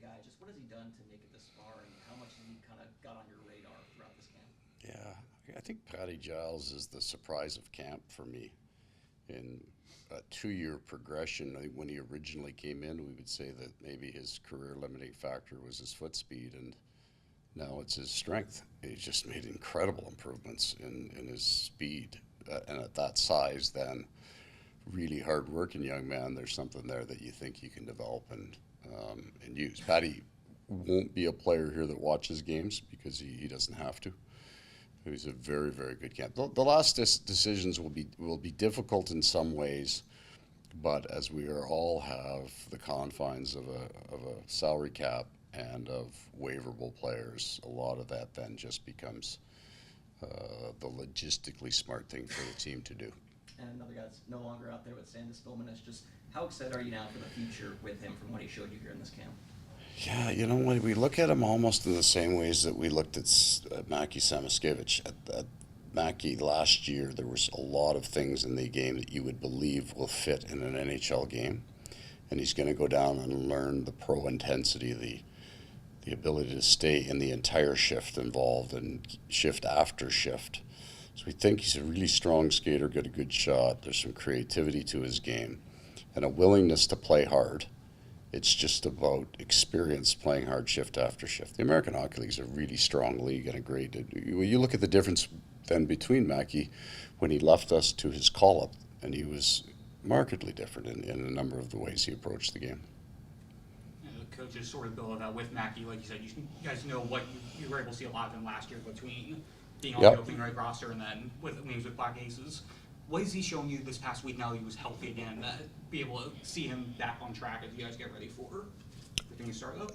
guy. Just what has he done to make it this far, and how much has he kind of got on your radar throughout this camp? Yeah, I think Patty Giles is the surprise of camp for me. In a 2-year progression, I think when he originally came in, we would say that maybe his career limiting factor was his foot speed, and now it's his strength. He's just made incredible improvements in his speed. And at that size, then, really hard-working young man, there's something there that you think you can develop and use. Patty won't be a player here that watches games because he doesn't have to. He's a very, very good camp. The last decisions will be difficult in some ways, but as we are all have the confines of a salary cap and of waiverable players, a lot of that then just becomes the logistically smart thing for the team to do. And another guy that's no longer out there with Sandis Bowman, just how excited are you now for the future with him from what he showed you here in this camp? Yeah, you know, when we look at him almost in the same ways that we looked at Mackie Samoskevich. At Mackie last year, there was a lot of things in the game that you would believe will fit in an NHL game. And he's going to go down and learn the pro intensity, the ability to stay in the entire shift involved and shift after shift. So we think he's a really strong skater, got a good shot. There's some creativity to his game and a willingness to play hard. It's just about experience playing hard shift after shift. The American Hockey League is a really strong league and a great. You look at the difference then between Mackie when he left us to his call-up, and he was markedly different in a number of the ways he approached the game. You know, the coaches sort of build that with Mackie, like you said. You guys know what you were able to see a lot of him last year between being on the opening right roster and then when he was with Black Aces. What has he shown you this past week now that he was healthy again, that be able to see him back on track as you guys get ready for everything to start up?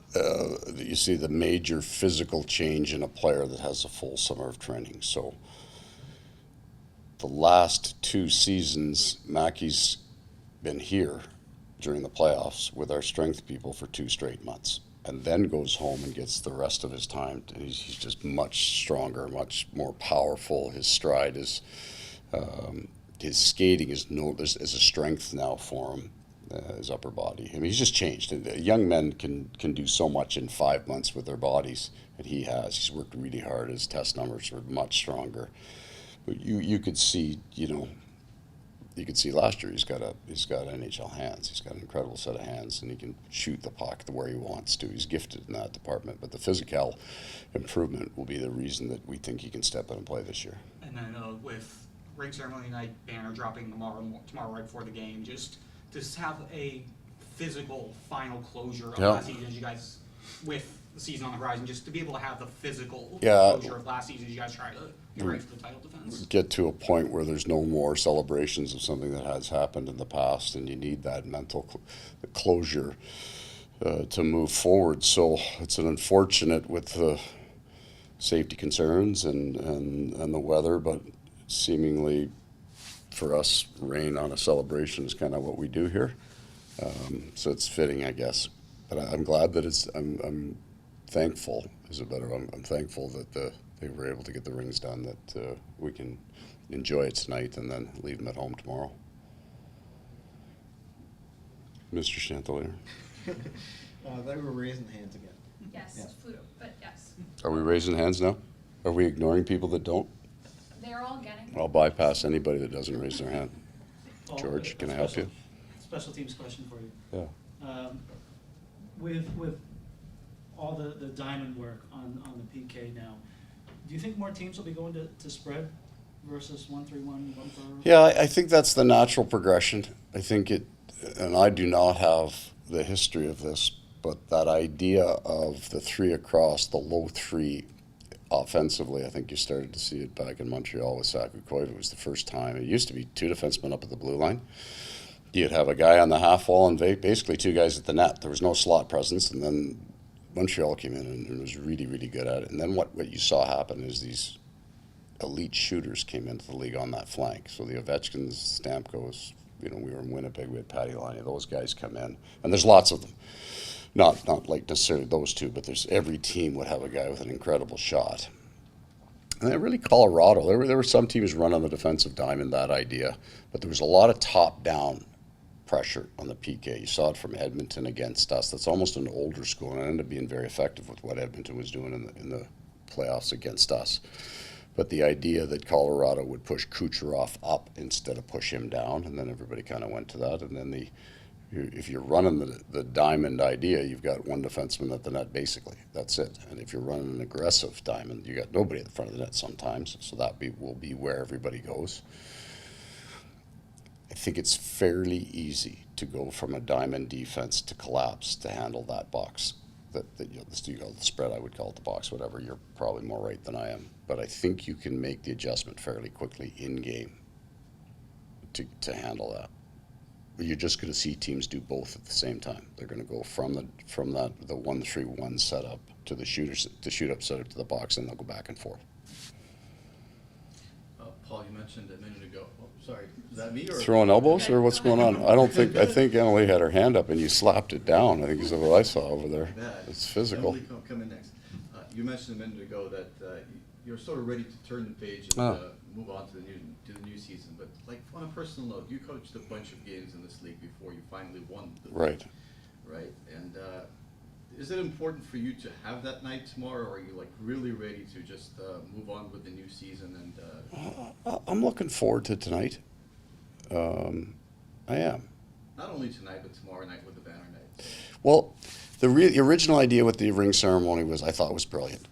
You see the major physical change in a player that has a full summer of training. So the last 2 seasons, Mackie's been here during the playoffs with our strength people for 2 straight months, and then goes home and gets the rest of his time. He's just much stronger, much more powerful. His stride is... his skating is a strength now for him, his upper body. I mean, he's just changed. Young men can do so much in 5 months with their bodies, and he has. He's worked really hard. His test numbers are much stronger. But you could see, you could see last year he's got NHL hands. He's got an incredible set of hands, and he can shoot the puck where he wants to. He's gifted in that department. But the physical improvement will be the reason that we think he can step in and play this year. And then with ring ceremony night banner dropping tomorrow right before the game, just have a physical final closure of last season as you guys, with the season on the horizon, just to be able to have the physical closure of last season as you guys try to get ready for the title defense. Get to a point where there's no more celebrations of something that has happened in the past, and you need that mental closure to move forward. So it's an unfortunate with the safety concerns and the weather, but seemingly for us, rain on a celebration is kind of what we do here. So it's fitting, I guess. But I'm glad that I'm thankful, I'm thankful that they were able to get the rings done, that we can enjoy it tonight and then leave them at home tomorrow. Mr. Chantelier. They were raising hands again. Yes, Fudo, but yes. Are we raising hands now? Are we ignoring people that don't? They're all getting. I'll bypass anybody that doesn't raise their hand. Paul, George, can I help you? Special teams question for you. Yeah. With all the diamond work on the PK now, do you think more teams will be going to spread versus 1-3-1, 1-4? Yeah, I think that's the natural progression. I think and I do not have the history of this, but that idea of the 3 across, the low 3 offensively, I think you started to see it back in Montreal with Saku Koivu. It was the first time. It used to be 2 defensemen up at the blue line. You'd have a guy on the half wall and basically 2 guys at the net. There was no slot presence, and then Montreal came in and was really, really good at it. And then what you saw happen is these elite shooters came into the league on that flank. So the Ovechkins, Stamkos, we were in Winnipeg, we had Patty Laine, those guys come in. And there's lots of them. Not like necessarily those 2, but every team would have a guy with an incredible shot. And then really Colorado, there were some teams running the defensive diamond, that idea, but there was a lot of top-down pressure on the PK. You saw it from Edmonton against us. That's almost an older school, and it ended up being very effective with what Edmonton was doing in the playoffs against us. But the idea that Colorado would push Kucherov up instead of push him down, and then everybody kind of went to that. And then if you're running the diamond idea, you've got one defenseman at the net, basically. That's it. And if you're running an aggressive diamond, you got nobody at the front of the net sometimes. So that will be where everybody goes. I think it's fairly easy to go from a diamond defense to collapse to handle that box. You know, the spread, I would call it the box, whatever. You're probably more right than I am. But I think you can make the adjustment fairly quickly in game to handle that. You're just going to see teams do both at the same time. They're going to go from the 1-3-1 setup to the shoot up setup to the box, and they'll go back and forth. Paul, you mentioned a minute ago. Oh, sorry, is that me or Throwing elbows or what's going on? I think Emily had her hand up and you slapped it down. I think is what I saw over there. That. It's physical. Emily, come in next. You mentioned a minute ago that you're sort of ready to turn the page and move on to the new season. But like on a personal note, you coached a bunch of games in this league before you finally won the Right. league, right? And is it important for you to have that night tomorrow, or are you like really ready to just move on with the new season? And I'm looking forward to tonight. I am. not only tonight, but tomorrow night with the banner night. Well, the original idea with the ring ceremony I thought was brilliant.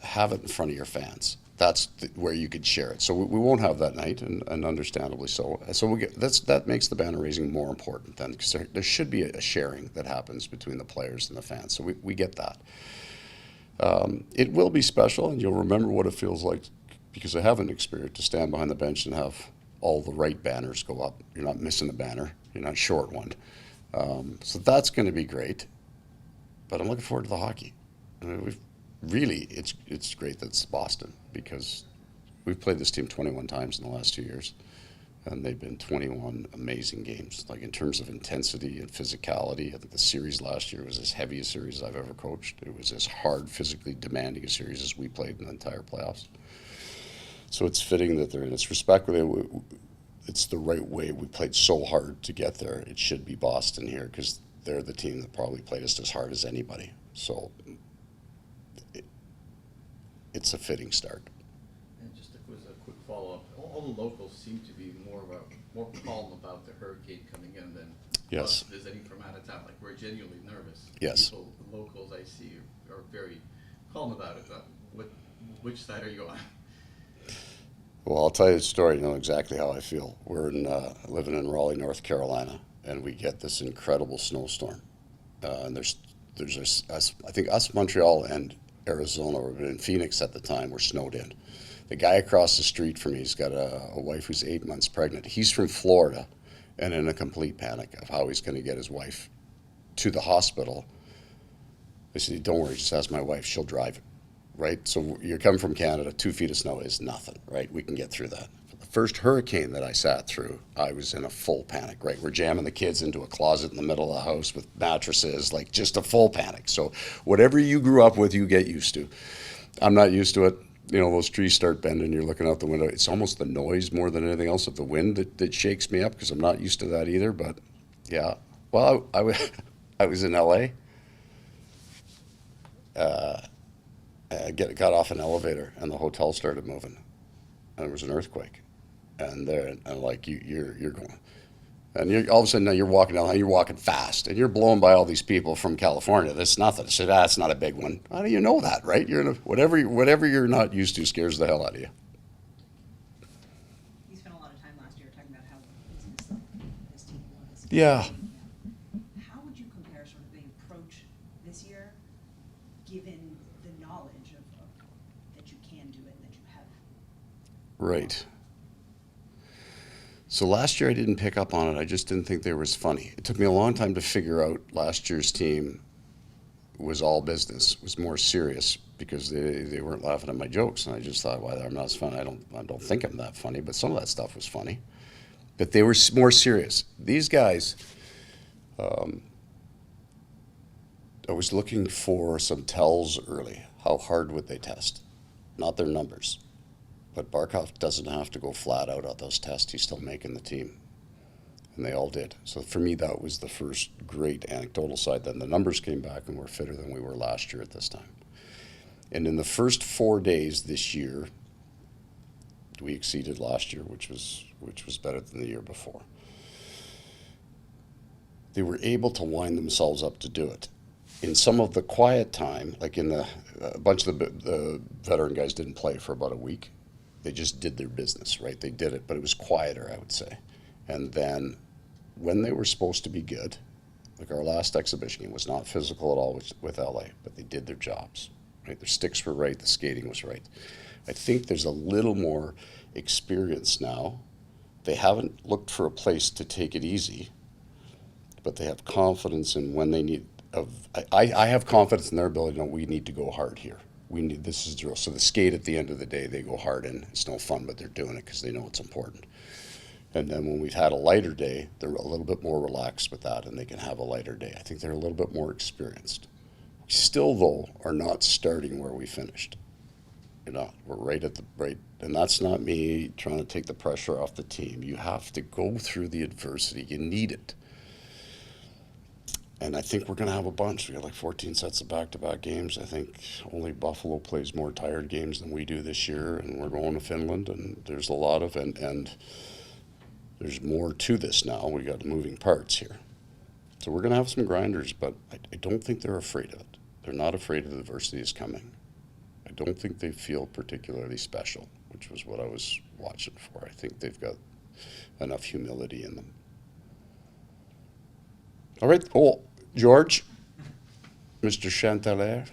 Have it in front of your fans. That's where you could share it. So we won't have that night, and understandably so. So that makes the banner raising more important then, because there should be a sharing that happens between the players and the fans. So we get that. It will be special, and you'll remember what it feels like, because I haven't experienced, to stand behind the bench and have all the right banners go up. You're not missing a banner. You're not short one. So that's going to be great. But I'm looking forward to the hockey. I mean, it's great that it's Boston, because we've played this team 21 times in the last 2 years, and they've been 21 amazing games. Like in terms of intensity and physicality, I think the series last year was as heavy a series I've ever coached. It was as hard, physically demanding a series as we played in the entire playoffs. So it's fitting that they're in this respect. It's the right way. We played so hard to get there. It should be Boston here, because they're the team that probably played us as hard as anybody. So it's a fitting start. And just a quick follow-up. All the locals seem to be more calm about the hurricane coming in than Yes. us visiting from out of town. Like, we're genuinely nervous. Yes. The locals I see are very calm about it. Which side are you on? Well, I'll tell you the story. You know exactly how I feel. We're living in Raleigh, North Carolina, and we get this incredible snowstorm. And there's I think us, Montreal, and Arizona, or in Phoenix at the time, were snowed in. The guy across the street from me, he's got a wife who's 8 months pregnant. He's from Florida, and in a complete panic of how he's going to get his wife to the hospital. I said, don't worry, just ask my wife, she'll drive it. Right? So you're coming from Canada, 2 feet of snow is nothing, right? We can get through that. The first hurricane that I sat through, I was in a full panic, right? We're jamming the kids into a closet in the middle of the house with mattresses, like just a full panic. So whatever you grew up with, you get used to. I'm not used to it. You know, those trees start bending, you're looking out the window. It's almost the noise more than anything else of the wind that shakes me up, because I'm not used to that either. But yeah, well, I was in LA. Got off an elevator and the hotel started moving, and there was an earthquake, and like you're going, and you're all of a sudden now you're walking down, you're walking fast, and you're blown by all these people from California. That's nothing. So that's not a big one. How do you know that, right? You're in whatever you're not used to scares the hell out of you. You spent a lot of time last year talking about how business this team was. Yeah. How would you compare sort of the approach this year, given the knowledge of that you can do it and that you have? Right. So last year I didn't pick up on it. I just didn't think they were as funny. It took me a long time to figure out last year's team was all business, was more serious, because they weren't laughing at my jokes, and I just thought, well, I'm not as funny. I don't think I'm that funny, but some of that stuff was funny. But they were more serious. These guys, I was looking for some tells early. How hard would they test? Not their numbers. But Barkov doesn't have to go flat out on those tests. He's still making the team. and they all did. So for me, that was the first great anecdotal side. Then the numbers came back, and we're fitter than we were last year at this time. And in the first 4 days this year, we exceeded last year, which was better than the year before. They were able to wind themselves up to do it. In some of the quiet time, like in a bunch of the veteran guys didn't play for about a week. They just did their business, right? They did it, but it was quieter, I would say. And then when they were supposed to be good, like our last exhibition game was not physical at all with LA, but they did their jobs, right? Their sticks were right, the skating was right. I think there's a little more experience now. They haven't looked for a place to take it easy, but they have confidence in when they need. I have confidence in their ability to know we need to go hard here. This is drill. So the skate at the end of the day, they go hard and it's no fun, but they're doing it because they know it's important. And then when we've had a lighter day, they're a little bit more relaxed with that and they can have a lighter day. I think they're a little bit more experienced. We still, though, are not starting where we finished. We're right at the right, and that's not me trying to take the pressure off the team. You have to go through the adversity. You need it. And I think we're going to have a bunch. We got like 14 sets of back-to-back games. I think only Buffalo plays more tired games than we do this year, and we're going to Finland, and there's a lot of, and there's more to this now. We got moving parts here. So we're going to have some grinders, but I don't think they're afraid of it. They're not afraid of the adversity is coming. I don't think they feel particularly special, which was what I was watching for. I think they've got enough humility in them. All right. Oh, George, Mr. Chanteler.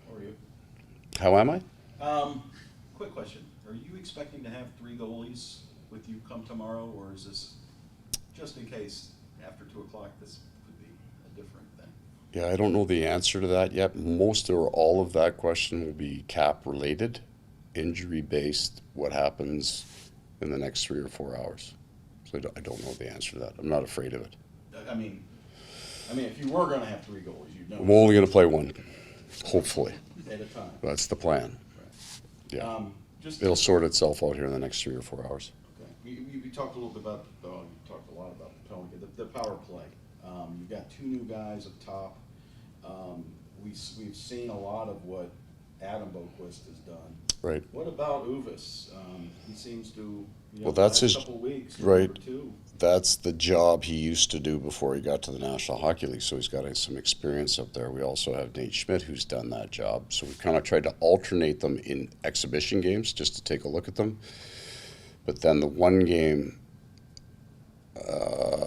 How are you? How am I? Quick question. Are you expecting to have 3 goalies with you come tomorrow, or is this just in case after 2 o'clock this could be a different thing? Yeah, I don't know the answer to that yet. Most or all of that question will be cap related, injury based, what happens in the next 3 or 4 hours. So I don't know the answer to that. I'm not afraid of it. I mean, if you were going to have 3 goalies, you'd know. I'm only going to play one, hopefully. At a time. That's the plan. Right. Yeah. Just It'll sort itself out here in the next 3 or 4 hours. Okay. You talked a little bit about, you talked a lot about the penalty, the power play. You've got 2 new guys up top. We've seen a lot of what Adam Boquist has done. Right. What about Uvis? He seems to, Well, that's the last his- couple of weeks, right. number 2. That's the job he used to do before he got to the National Hockey League, so he's got some experience up there. We also have Nate Schmidt, who's done that job. So we've kind of tried to alternate them in exhibition games just to take a look at them. But then the one game,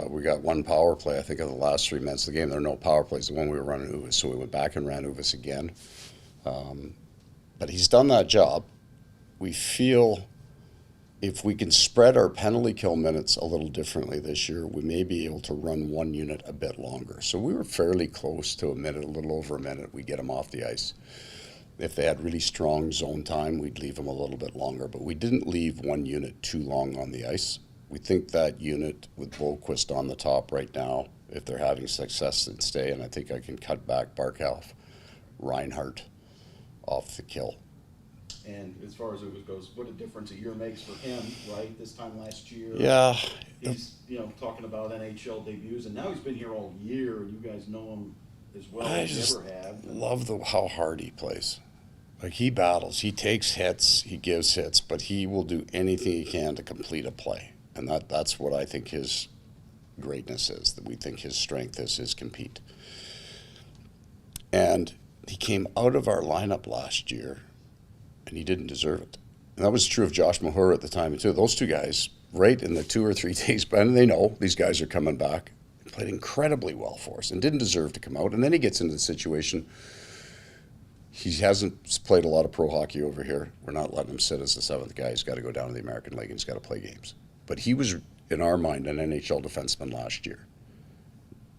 we got 1 power play, I think, of the last 3 minutes of the game. There are no power plays, the one we were running Uvis. So we went back and ran Uvis again. But he's done that job. We feel if we can spread our penalty kill minutes a little differently this year, we may be able to run 1 unit a bit longer. So we were fairly close to a minute, a little over a minute. We get them off the ice. If they had really strong zone time, we'd leave them a little bit longer. But we didn't leave 1 unit too long on the ice. We think that unit with Boquist on the top right now, if they're having success, they'd stay. And I think I can cut back Barkov, Reinhart off the kill. And as far as Uvis goes, what a difference a year makes for him, right? This time last year. Yeah. He's, talking about NHL debuts, and now he's been here all year, and you guys know him as well I as you just ever have. love how hard he plays. Like, he battles, he takes hits, he gives hits, but he will do anything he can to complete a play. And that's what I think his greatness is, that we think his strength is his compete. And he came out of our lineup last year, and he didn't deserve it. And that was true of Josh Mahura at the time, too. Those 2 guys, right in the 2 or 3 days, and they know these guys are coming back, played incredibly well for us and didn't deserve to come out. And then he gets into the situation, he hasn't played a lot of pro hockey over here. We're not letting him sit as the 7th guy. He's got to go down to the American League and he's got to play games. But he was, in our mind, an NHL defenseman last year.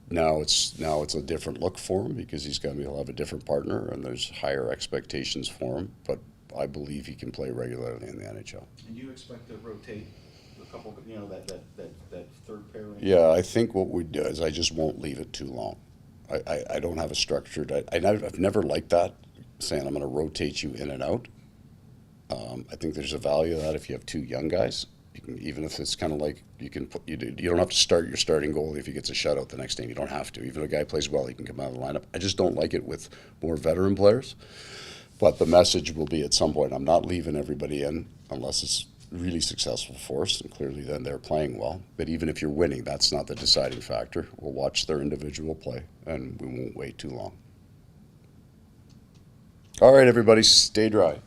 Now it's a different look for him because he'll have a different partner and there's higher expectations for him. But I believe he can play regularly in the NHL. And you expect to rotate a couple, that third pairing? Yeah, I think what we do is I just won't leave it too long. I don't have a structured. I've never liked that, saying I'm going to rotate you in and out. I think there's a value of that if you have 2 young guys, Even if it's kind of like you don't have to start your starting goalie if he gets a shutout the next game. You don't have to. Even if a guy plays well, he can come out of the lineup. I just don't like it with more veteran players. But the message will be at some point, I'm not leaving everybody in unless it's really successful for us, and clearly then they're playing well. But even if you're winning, that's not the deciding factor. We'll watch their individual play, and we won't wait too long. All right, everybody, stay dry.